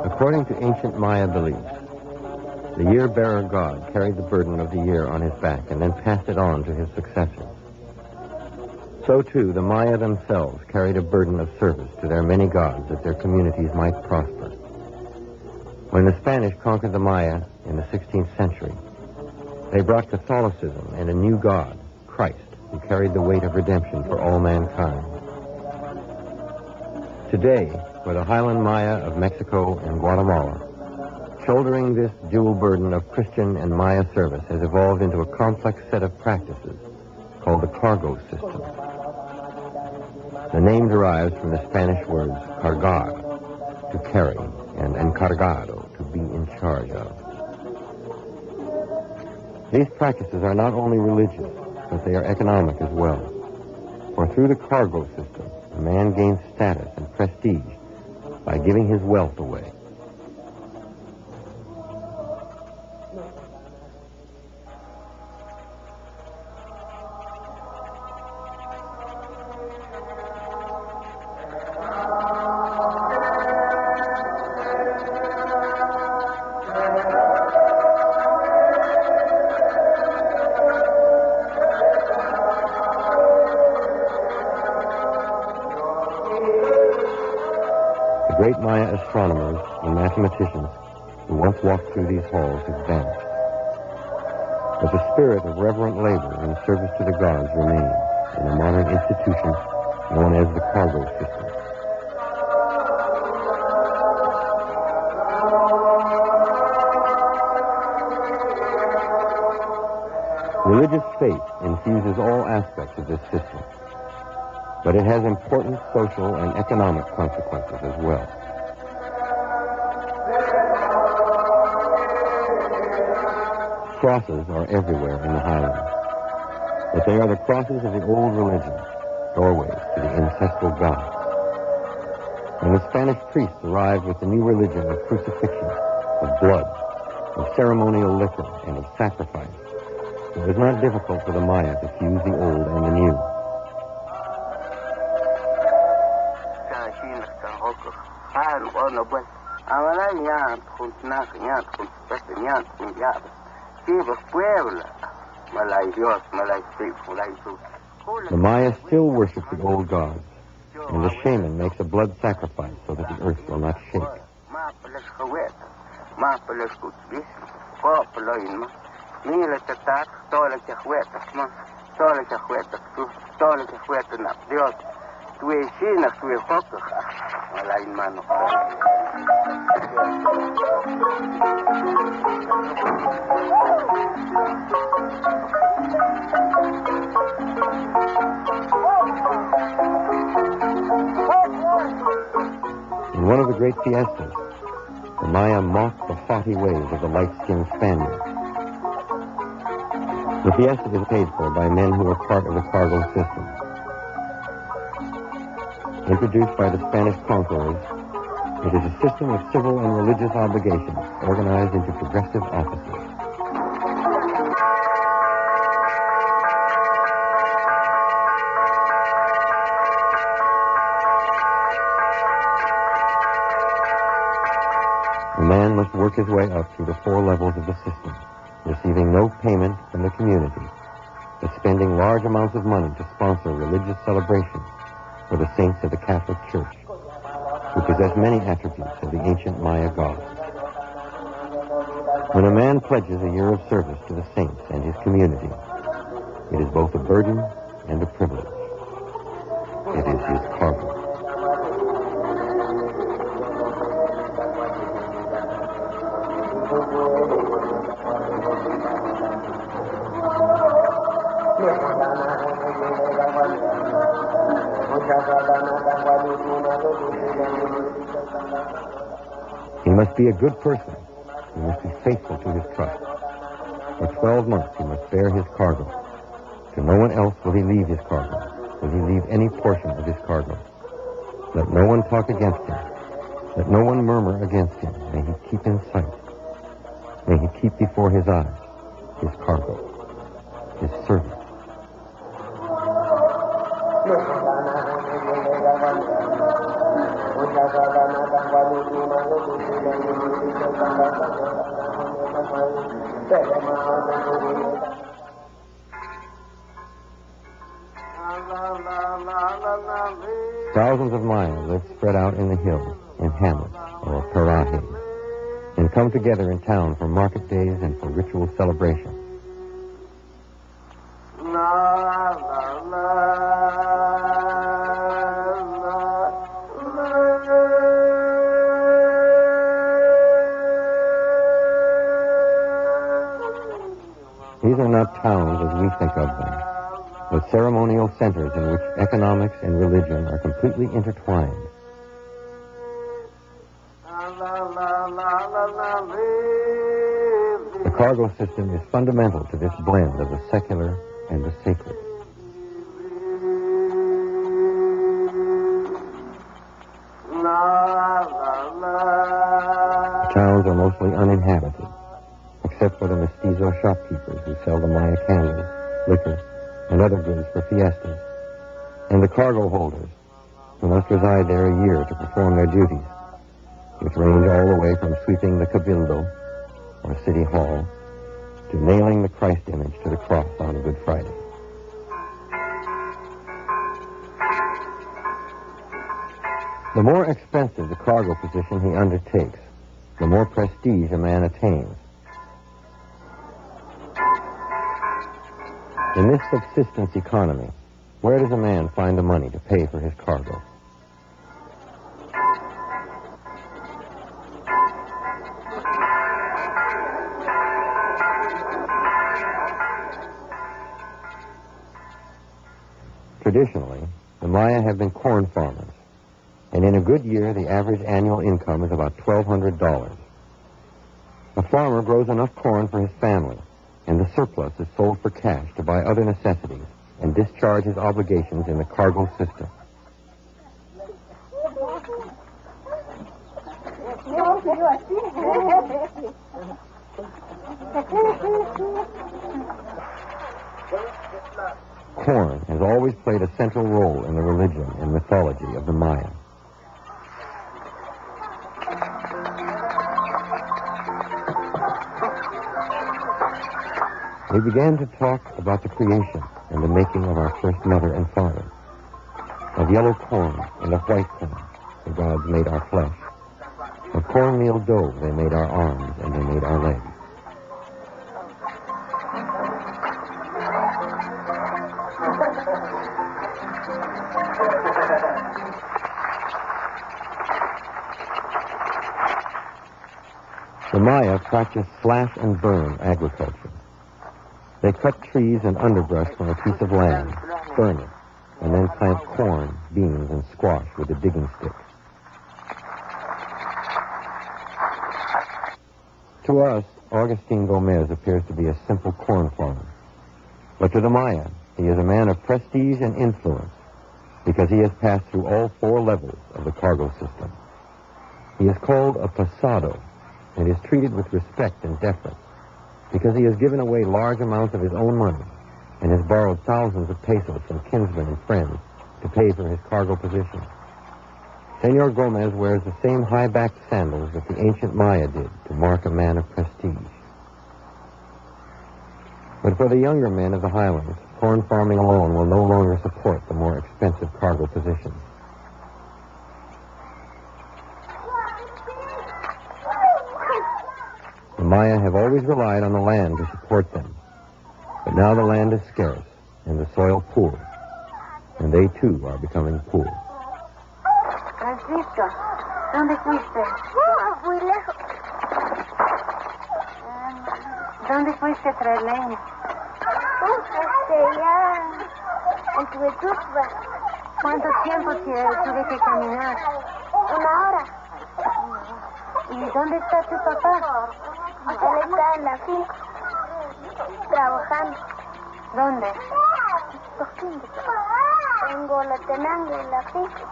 According to ancient Maya beliefs, the year-bearer god carried the burden of the year on his back and then passed it on to his successors. So, too, the Maya themselves carried a burden of service to their many gods that their communities might prosper. When the Spanish conquered the Maya in the 16th century, they brought Catholicism and a new god, Christ, who carried the weight of redemption for all mankind. Today, for the Highland Maya of Mexico and Guatemala, shouldering this dual burden of Christian and Maya service has evolved into a complex set of practices called the cargo system. The name derives from the Spanish words cargar, to carry, and encargado, to be in charge of. These practices are not only religious, but they are economic as well. For through the cargo system, a man gains status and prestige by giving his wealth away. The great Maya astronomers and mathematicians who once walked through these halls have vanished. But the spirit of reverent labor in service to the gods remains in a modern institution known as the cargo system. Religious faith infuses all aspects of this system, but it has important social and economic consequences as well. Crosses are everywhere in the Highlands, but they are the crosses of the old religion, doorways to the ancestral gods. When the Spanish priests arrived with the new religion of crucifixion, of blood, of ceremonial liquor, and of sacrifice, it was not difficult for the Maya to fuse the old and the new. The Maya still worship the old gods, and the shaman makes a blood sacrifice so that the earth will not shake. In one of the great fiestas, the Maya mock the haughty ways of the light-skinned Spaniards. The fiesta is paid for by men who are part of the cargo system. Introduced by the Spanish conquerors, it is a system of civil and religious obligations organized into progressive offices. A man must work his way up through the 4 levels of the system, receiving no payment from the community, but spending large amounts of money to sponsor religious celebrations for the saints of the Catholic Church, who possess many attributes of the ancient Maya gods. When a man pledges a year of service to the saints and his community, it is both a burden and a privilege. It is his cargo. He must be a good person. He must be faithful to his trust. For 12 months he must bear his cargo. To no one else will he leave his cargo. Will he leave any portion of his cargo. Let no one talk against him. Let no one murmur against him. May he keep in sight. May he keep before his eyes his cargo, his servant. Thousands of Mayas live spread out in the hills, in hamlets or parajes, and come together in town for market days and for ritual celebration. These are not towns as we think of them, but ceremonial centers in which economics and religion are completely intertwined. The cargo system is fundamental to this blend of the secular and the sacred. The towns are mostly uninhabited, except for the mestizo shopkeepers who sell the Maya candles, liquor, and other goods for fiestas, and the cargo holders who must reside there a year to perform their duties, which range all the way from sweeping the cabildo, or city hall, to nailing the Christ image to the cross on Good Friday. The more expensive the cargo position he undertakes, the more prestige a man attains. In this subsistence economy, where does a man find the money to pay for his cargo? Traditionally, the Maya have been corn farmers, and in a good year, the average annual income is about $1,200. A farmer grows enough corn for his family, and the surplus is sold for cash to buy other necessities and discharge his obligations in the cargo system. Corn has always played a central role in the religion and mythology of the Maya. We began to talk about the creation and the making of our first mother and father. Of yellow corn and of white corn, the gods made our flesh. Of cornmeal dough, they made our arms and they made our legs. The Maya practiced slash and burn agriculture. They cut trees and underbrush from a piece of land, burn it, and then plant corn, beans, and squash with a digging stick. To us, Augustin Gomez appears to be a simple corn farmer. But to the Maya, he is a man of prestige and influence because he has passed through all four levels of the cargo system. He is called a pasado and is treated with respect and deference because he has given away large amounts of his own money and has borrowed thousands of pesos from kinsmen and friends to pay for his cargo position. Senor Gomez wears the same high-backed sandals that the ancient Maya did to mark a man of prestige. But for the younger men of the highlands, corn farming alone will no longer support the more expensive cargo positions. The Maya have always relied on the land to support them. But now the land is scarce and the soil poor. And they, too, are becoming poor. Francisco, ¿dónde fuiste? Fui lejos. ¿Dónde fuiste a traer leña? Ya en Tuvetuxtla. ¿Cuánto tiempo tuve que caminar? 1 hora. ¿Y dónde está tu papá? Él está en la finca, trabajando. ¿Dónde? Tengo la tenanga en la finca.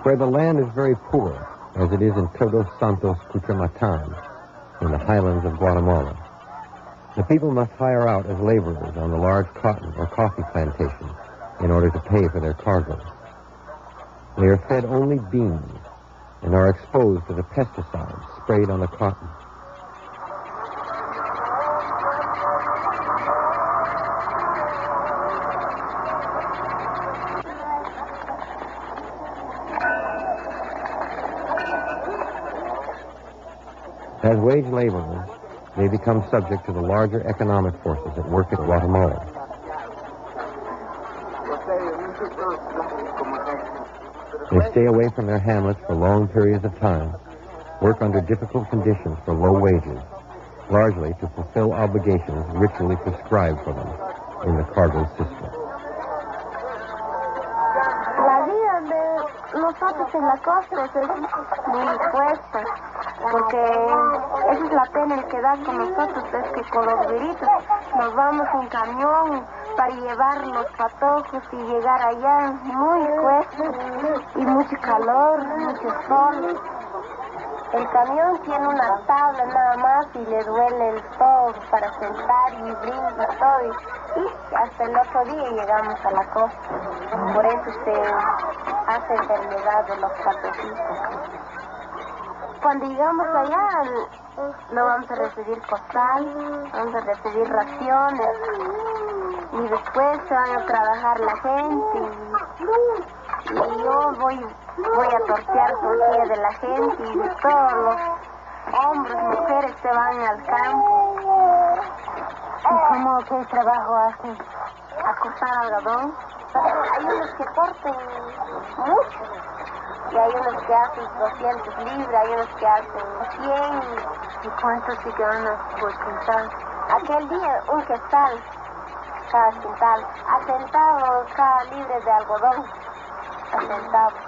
Where the land is very poor, as it is in Todos Santos, Cuchumatan, in the highlands of Guatemala. The people must hire out as laborers on the large cotton or coffee plantations in order to pay for their cargo. They are fed only beans and are exposed to the pesticides sprayed on the cotton. As wage laborers, they become subject to the larger economic forces at work in Guatemala. They stay away from their hamlets for long periods of time, work under difficult conditions for low wages, largely to fulfill obligations ritually prescribed for them in the cargo system. La vida de nosotros en la costa es muy fuerte, porque esa es la pena que da con nosotros, es que con los güeritos nos vamos en camión para llevar los patojos y llegar allá, muy cuesta, y mucho calor, mucho sol. El camión tiene una tabla nada más y le duele el todo para sentar y brinca todo, y hasta el otro día llegamos a la costa. Por eso se hace enfermedad de los patojitos. Cuando llegamos allá, no vamos a recibir costal, vamos a recibir raciones, y después se van a trabajar la gente, y yo voy a tortear tortilla de la gente, y de todos los hombres, mujeres se van al campo. ¿Y cómo, qué trabajo hacen? A cortar algodón. Hay unos que cortan mucho, y hay unos que hacen 200 libras, hay unos que hacen 100. ¿Y cuánto se ganan por quintal? Aquel día un quetzal cada quintal, a centavos cada libre de algodón, a centavos.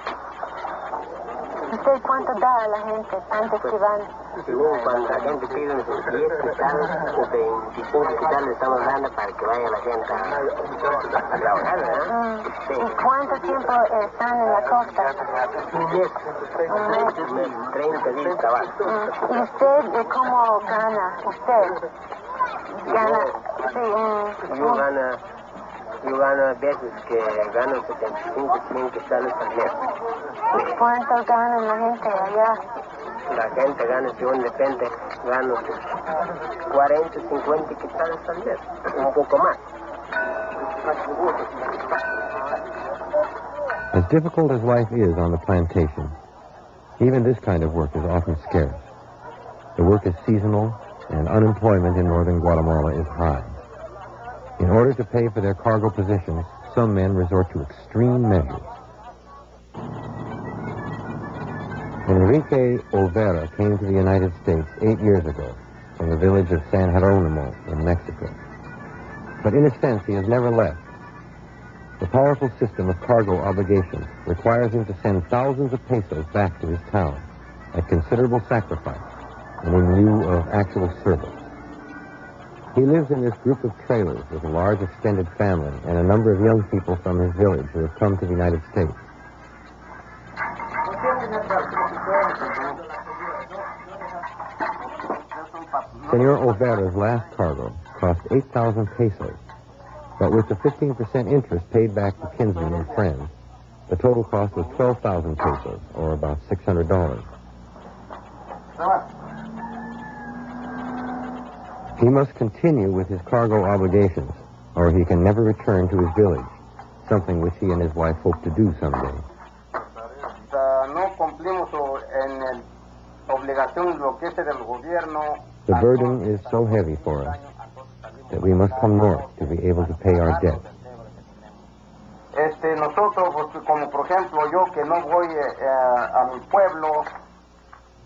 ¿Usted cuánto da a la gente antes que van? Según cuando la gente pide unos 10 quintales o 25 quintales estamos dando para que vaya la gente a trabajar, ¿verdad? Sí. ¿Y cuánto tiempo están en la costa? Un mes, 30 días de trabajo. ¿Y usted cómo gana? ¿Usted gana? Sí, Yo gano a veces que gano 75, 100 quintales al mes. ¿Cuánto gana la gente allá? La gente gana, según depende, gano 40, 50 quintales al mes, un poco más. As difficult as life is on the plantation, even this kind of work is often scarce. The work is seasonal, and unemployment in northern Guatemala is high. In order to pay for their cargo positions, some men resort to extreme measures. Enrique Olvera came to the United States 8 years ago from the village of San Jeronimo in Mexico. But in a sense, he has never left. The powerful system of cargo obligations requires him to send thousands of pesos back to his town at considerable sacrifice and in lieu of actual service. He lives in this group of trailers with a large extended family and a number of young people from his village who have come to the United States. Senor Olvera's last cargo cost 8,000 pesos, but with the 15% interest paid back to kinsmen and friends, the total cost was 12,000 pesos, or about $600. He must continue with his cargo obligations, or he can never return to his village, something which he and his wife hope to do someday. The burden is so heavy for us that we must come north to be able to pay our debts.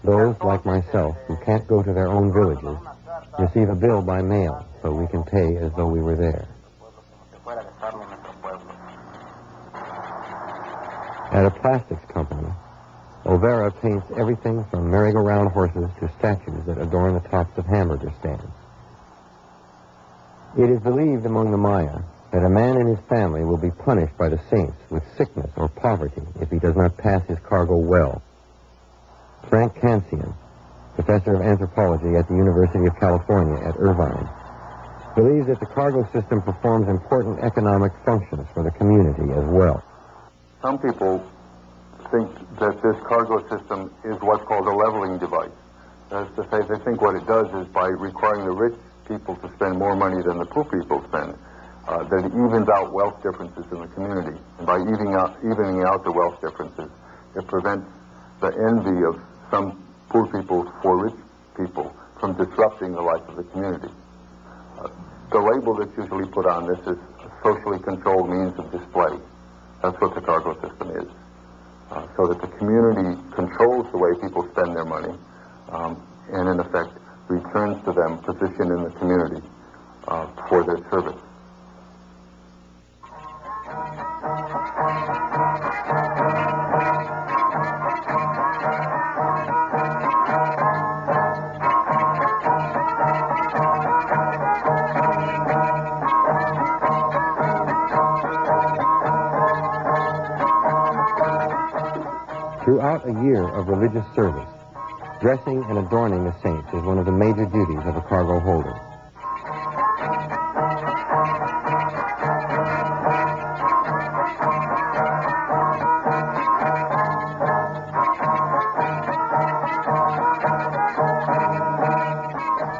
Those, like myself, who can't go to their own villages, receive a bill by mail so we can pay as though we were there. At a plastics company, Olvera paints everything from merry-go-round horses to statues that adorn the tops of hamburger stands. It is believed among the Maya that a man and his family will be punished by the saints with sickness or poverty if he does not pass his cargo well. Frank Kansian, professor of anthropology at the University of California at Irvine, believes that the cargo system performs important economic functions for the community as well. Some people think that this cargo system is what's called a leveling device. That is to say, they think what it does is by requiring the rich people to spend more money than the poor people spend, that it evens out wealth differences in the community. And by evening out the wealth differences, it prevents the envy of some poor people for rich people from disrupting the life of the community. The label that's usually put on this is a socially controlled means of display. That's what the cargo system is. So that the community controls the way people spend their money, and in effect returns to them position in the community for their service. Throughout a year of religious service, dressing and adorning the saints is one of the major duties of a cargo holder.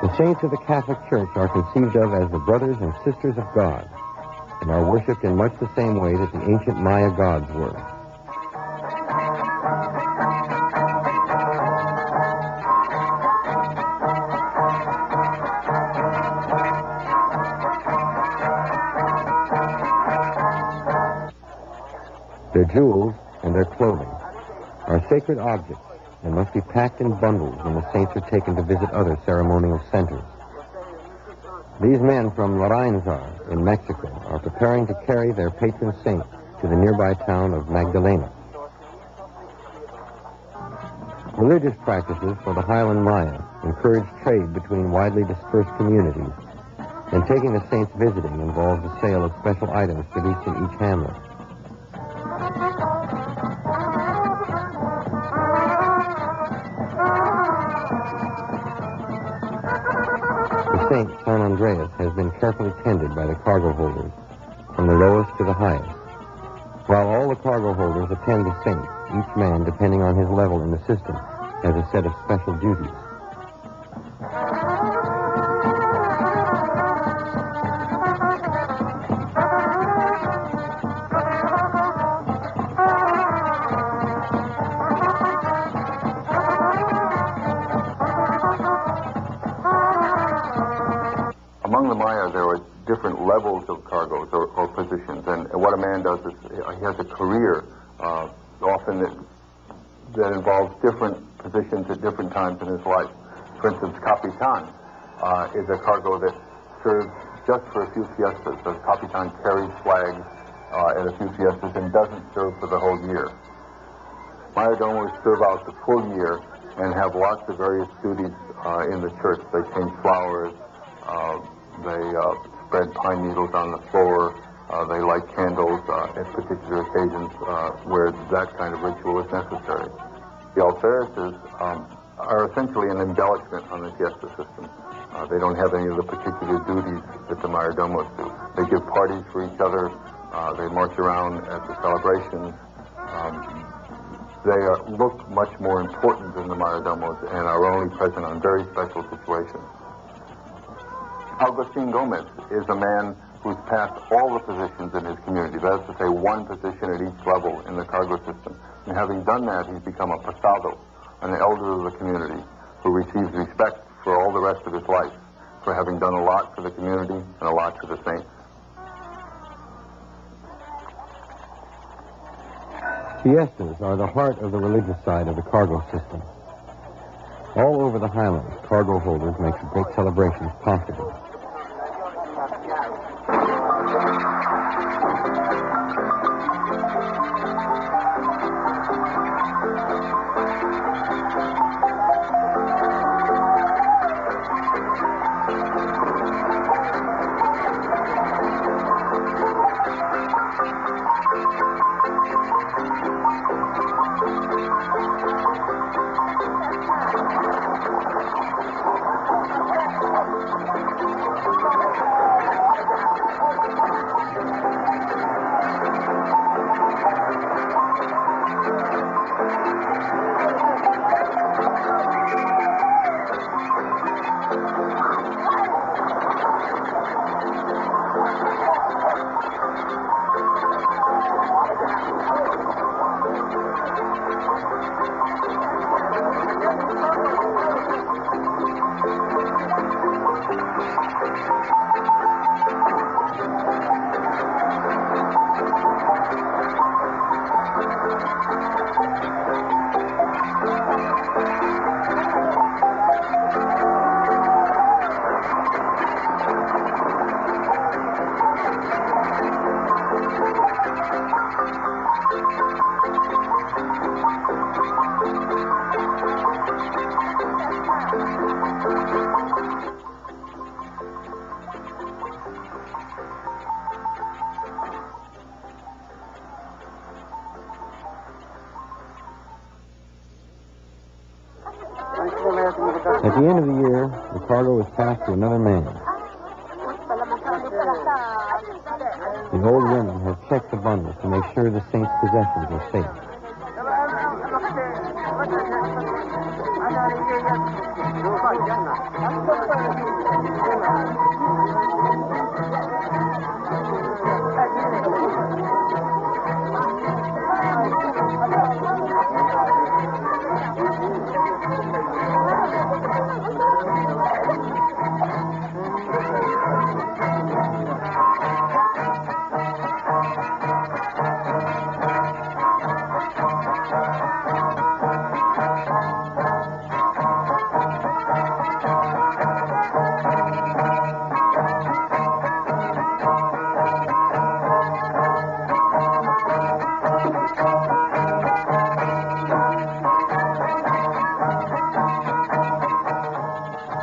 The saints of the Catholic Church are conceived of as the brothers and sisters of God and are worshipped in much the same way that the ancient Maya gods were. Their jewels and their clothing are sacred objects and must be packed in bundles when the saints are taken to visit other ceremonial centers. These men from Lorainzar in Mexico are preparing to carry their patron saint to the nearby town of Magdalena. Religious practices for the Highland Maya encourage trade between widely dispersed communities, and taking the saints visiting involves the sale of special items produced in each hamlet. The Saint San Andreas has been carefully tended by the cargo holders, from the lowest to the highest. While all the cargo holders attend the saint, each man, depending on his level in the system, has a set of special duties. Among the Maya, there are different levels of cargoes or positions, and what a man does is he has a career, often that involves different positions at different times in his life. For instance, Capitan is a cargo that serves just for a few fiestas. The Capitan carries flags at a few fiestas and doesn't serve for the whole year. Mayordomos serve out the full year and have lots of various duties in the church. They change flowers, they spread pine needles on the floor, they light candles at particular occasions where that kind of ritual is necessary. The alfereces are essentially an embellishment on the fiesta system. They don't have any of the particular duties that the mayordomos do. They give parties for each other, they march around at the celebrations. They look much more important than the mayordomos and are only present on very special situations. Agustin Gomez is a man who's passed all the positions in his community. That is to say, one position at each level in the cargo system. And having done that, he's become a pasado, an elder of the community, who receives respect for all the rest of his life, for having done a lot for the community and a lot for the saints. Fiestas are the heart of the religious side of the cargo system. All over the Highlands, cargo holders make the great celebrations possible. At the end of the year, the cargo is passed to another man. The old woman has checked the bundles to make sure the saint's possessions are safe.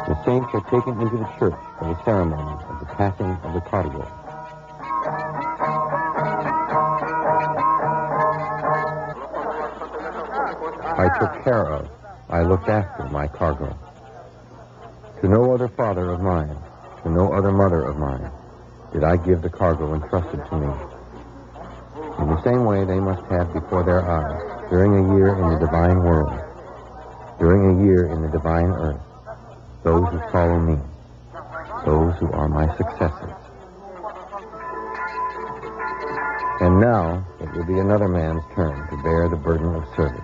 The saints are taken into the church for the ceremony of the passing of the cargo. I took care of, I looked after my cargo. To no other father of mine, to no other mother of mine, did I give the cargo entrusted to me. In the same way they must have before their eyes, during a year in the divine world, during a year in the divine earth, those who follow me, those who are my successors. And now it will be another man's turn to bear the burden of service.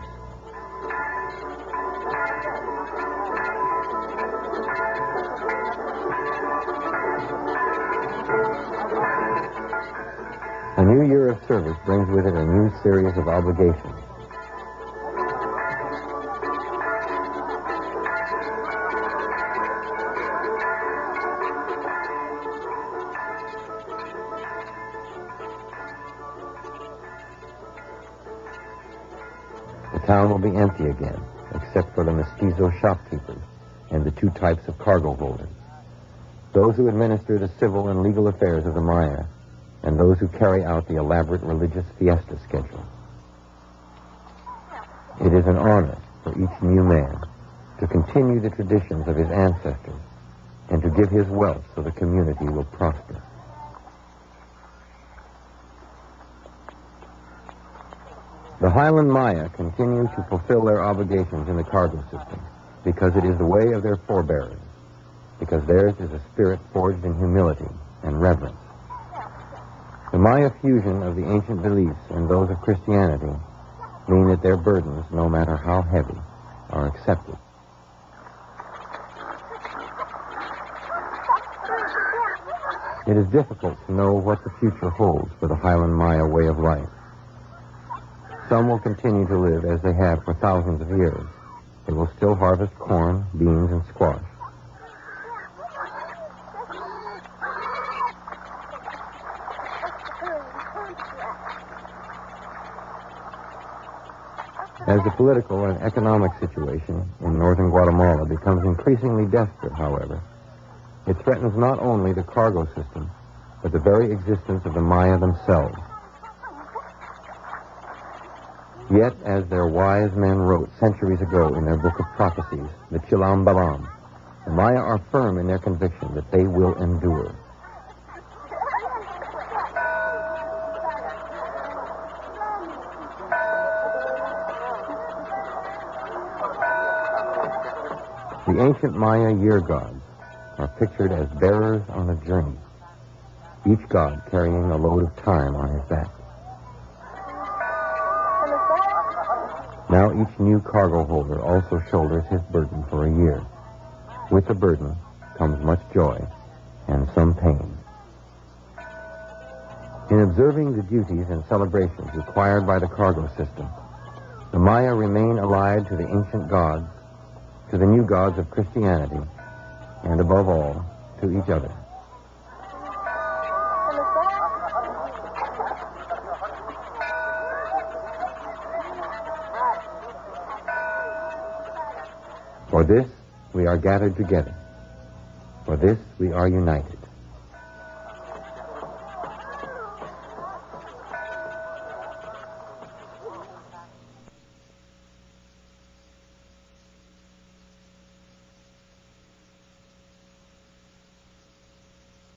A new year of service brings with it a new series of obligations. The town will be empty again, except for the mestizo shopkeepers and the two types of cargo holders. Those who administer the civil and legal affairs of the Maya, and those who carry out the elaborate religious fiesta schedule. It is an honor for each new man to continue the traditions of his ancestors and to give his wealth so the community will prosper. The Highland Maya continue to fulfill their obligations in the cargo system because it is the way of their forebears, because theirs is a spirit forged in humility and reverence. The Maya fusion of the ancient beliefs and those of Christianity mean that their burdens, no matter how heavy, are accepted. It is difficult to know what the future holds for the Highland Maya way of life. Some will continue to live as they have for thousands of years. They will still harvest corn, beans, and squash. As the political and economic situation in northern Guatemala becomes increasingly desperate, however, it threatens not only the cargo system, but the very existence of the Maya themselves. Yet, as their wise men wrote centuries ago in their book of prophecies, the Chilam Balam, the Maya are firm in their conviction that they will endure. The ancient Maya year gods are pictured as bearers on a journey, each god carrying a load of time on his back. Now each new cargo holder also shoulders his burden for a year. With the burden comes much joy and some pain. In observing the duties and celebrations required by the cargo system, the Maya remain allied to the ancient gods, to the new gods of Christianity, and above all, to each other. For this, we are gathered together. For this, we are united.